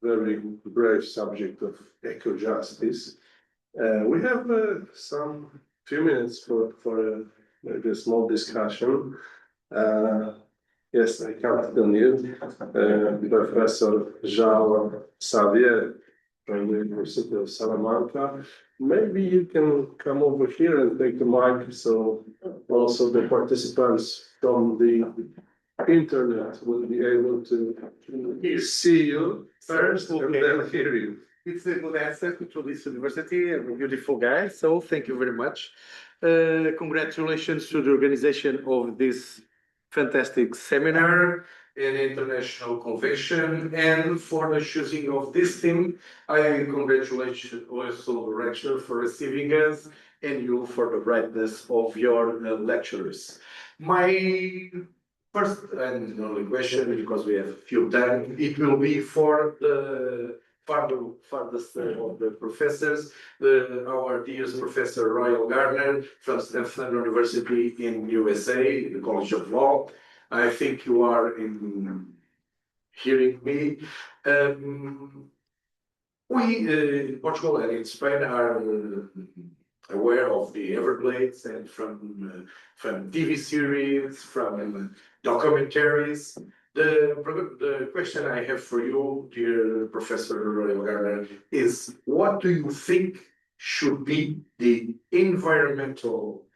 very brave subject of eco-justice. We have some few minutes for maybe a small discussion. Yes, I counted on you, Professor Xavier from the University of Salamanca. Maybe you can come over here and take the mic, so also the participants from the internet will be able to see you first and then hear you. It's a good answer to this university. I'm a beautiful guy, so thank you very much. Congratulations to the organization of this fantastic seminar and international convention, and for the choosing of this theme. I congratulate also the lecturer for receiving us and you for the brightness of your lectures. My first and only question, because we have few time, it will be for the farthest of the professors, our dear Professor Royal Gardner from Stetson University in USA, the College of Law. I think you are hearing me. We in Portugal and in Spain are aware of the Everglades, and from TV series, from documentaries. The question I have for you, dear Professor Royal Gardner, is what do you think should be the environmental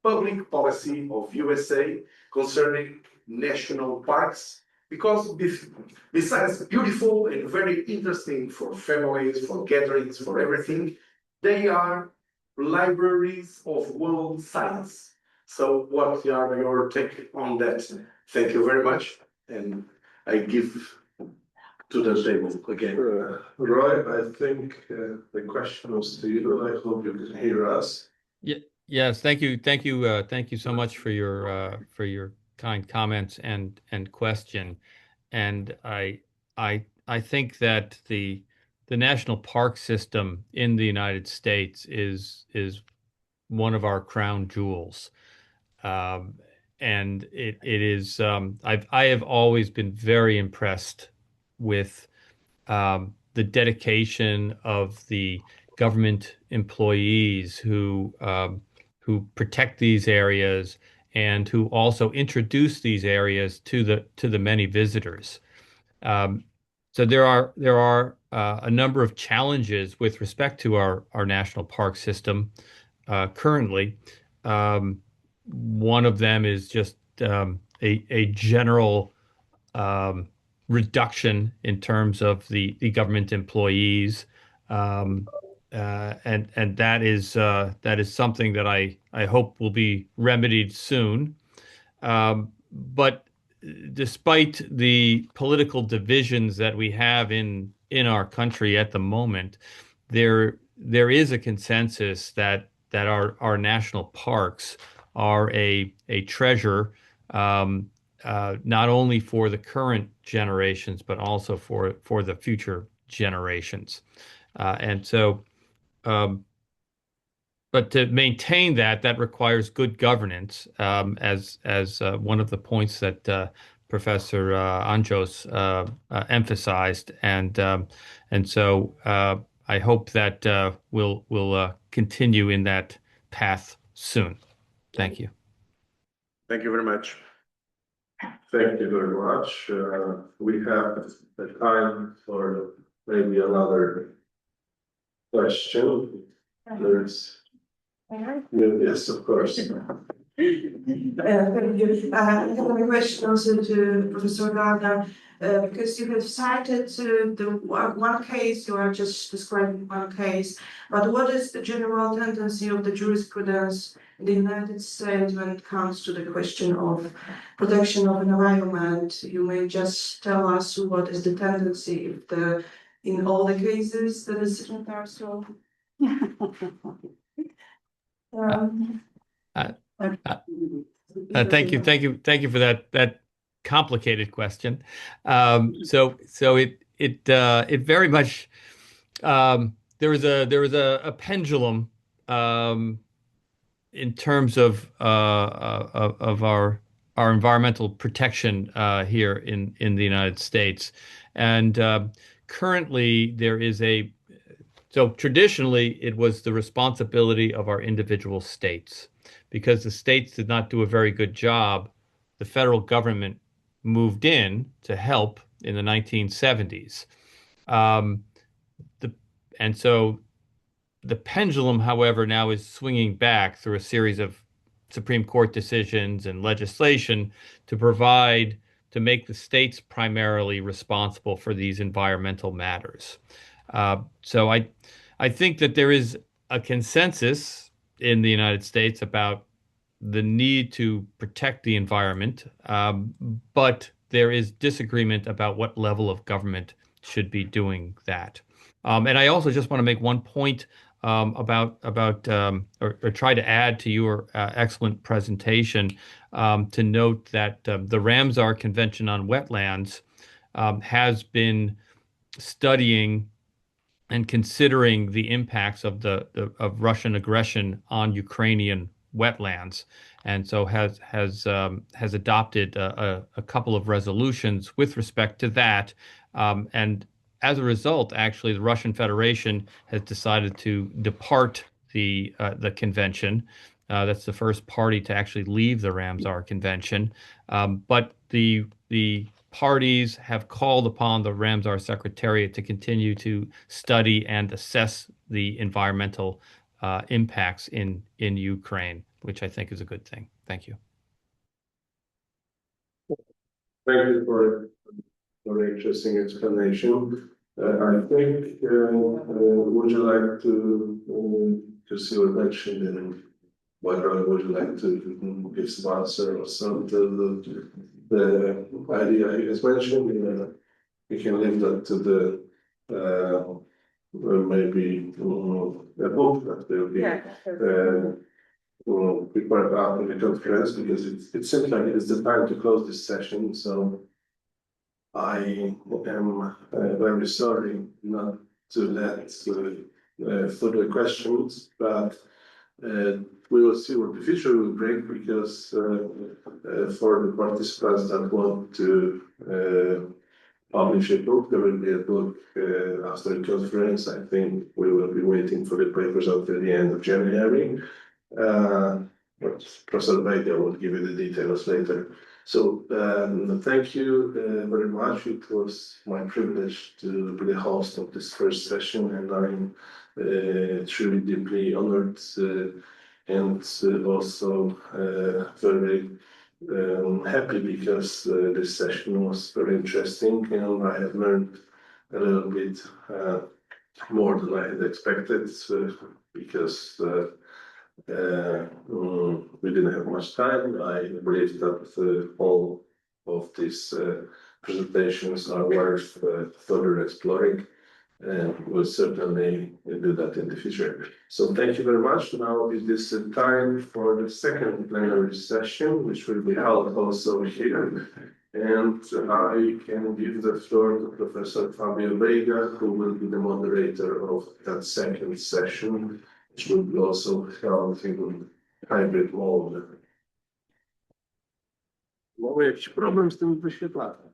public policy of USA concerning national parks? Because besides beautiful and very interesting for families, for gatherings, for everything, they are libraries of world science. So what are your take on that? Thank you very much. And I give to the table again. Roy, I think the question was to you. I hope you can hear us. Yes, thank you. Thank you so much for your kind comments and question. And I think that the national park system in the United States is one of our crown jewels. And it is I have always been very impressed with the dedication of the government employees who protect these areas and who also introduce these areas to the many visitors. So there are a number of challenges with respect to our national park system currently. One of them is just a general reduction in terms of the government employees. And that is something that I hope will be remedied soon. But despite the political divisions that we have in our country at the moment, there is a consensus that our national parks are a treasure, not only for the current generations but also for the future generations. And so, but to maintain that requires good governance, as one of the points that Professor Anjos emphasized, and so I hope that we'll continue in that path soon. Thank you. Thank you very much. Thank you very much. We have the time for maybe another question. There's yes, of course. Thank you. I have a question also to Professor Gardner, because you have cited the one case, you are just describing one case, but what is the general tendency of the jurisprudence in the United States when it comes to the question of protection of environment? You may just tell us what is the tendency if the in all the cases, the decisions are so. Thank you for that complicated question. So it very much there was a pendulum in terms of our environmental protection here in the United States, and currently there is so traditionally it was the responsibility of our individual states. Because the states did not do a very good job, the federal government moved in to help in the 1970s. And so the pendulum, however, now is swinging back through a series of Supreme Court decisions and legislation to make the states primarily responsible for these environmental matters. So I think that there is a consensus in the United States about the need to protect the environment, but there is disagreement about what level of government should be doing that. And I also just want to make one point about or try to add to your excellent presentation to note that the Ramsar Convention on Wetlands has been studying and considering the impacts of of Russian aggression on Ukrainian wetlands, and so has adopted a couple of resolutions with respect to that. And as a result, actually, the Russian Federation has decided to depart the convention. That's the first party to actually leave the Ramsar Convention, but the parties have called upon the Ramsar Secretariat to continue to study and assess the environmental impacts in Ukraine, which I think is a good thing. Thank you. Thank you for an interesting explanation. I think, would you like to see what mentioned in whether would you like to give some answer or some the idea he has mentioned? We can leave that to the maybe a book that will be prepared after the conference, because it seems like it is the time to close this session. So I am very sorry not to let further questions, but we will see what the future will bring, because for the participants that want to publish a book, there will be a book after the conference. I think we will be waiting for the papers until the end of January. But Professor Veiga will give you the details later. So thank you very much. It was my privilege to be the host of this first session, and I'm truly deeply honored and also very happy, because this session was very interesting and I have learned a little bit more than I had expected, because we didn't have much time. I believe that all of these presentations are worth further exploring, and we'll certainly do that in the future. So thank you very much. Now it is time for the second plenary session, which will be held also here. And I can give the floor to Professor Fábio Veiga, who will be the moderator of that second session, which will be also held in hybrid mode. Mamy jakiś problem z tym wyświetlaniem.